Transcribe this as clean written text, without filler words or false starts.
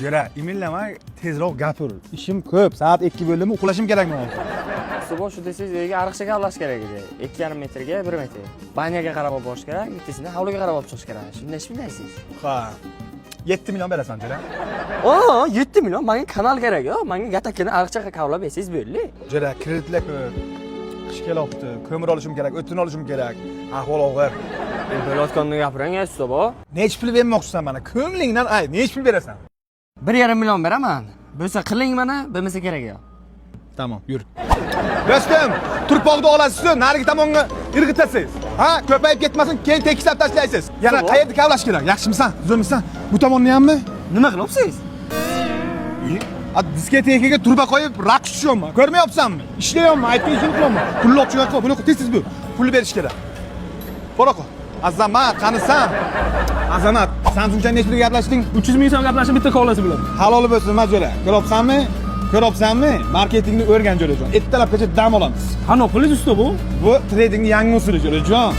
Jo'ra, imillamay, tezroq gapir. Ishim ko'p, soat 2 bo'ldimi, uxlashim kerak men hozir. Suboh shu desangiz uyga ariqcha kavlash kerak edi. 2,5 metrga 1 metr. Banyaga qarab olib borish kerak, bittasini hovliga qarab olib chiqish kerak. Shunday ish bilmaysiz. Ha. 7 million berasan, Jo'ra. Oo, 7 million menga kanal kerak, yo. Menga gatakini ariqcha kavlab bersangiz bo'ldi. Jo'ra, kreditlar ko'p. Qish kelyapti, ko'mir olishim kerak, o'tin olishim kerak. Ahvol og'ir. Bo'layotganini gapiring, Suboh. Nech pul bermoqchisan mana? Ko'nglingdan ay, nech pul berasan? 1,5 million beraman. Bo'lsa qiling mana, bo'lmasa kerak yo. Tamam, yur. Do'stim, turpoqni olasiz, narigi tomonga irg'itasiz. Ha, ko'payib ketmasin, keyin tekislab tashlaysiz. Yana qayerda kavlash kerak? Yaxshimisan? Zo'rmisan? Bu tomonni hammi? Nima qilyapsiz? Diskotekaga turba qo'yib, raqs tushyapman. Ko'rmayapsanmi? Ishlayapman, aytgan ishim qilaman. Pulni olib chiqib, buni tez-tez bu. Pul berish kerak. Qo'raqo. Azamat, qanisan? Azamat, Samsungcha nechta gaplashding? 300 ming so'm gaplashib bitta kovlasi bilan. Halol bo'lsin, Majora. Ko'ryapsanmi? Ko'ryapsanmi? Marketingni o'rgan Jo'rajon. Ertalabgacha dam olamiz. Qanaqa qilinadi usta bu? Bu tradingning yangi usuli Jo'rajon.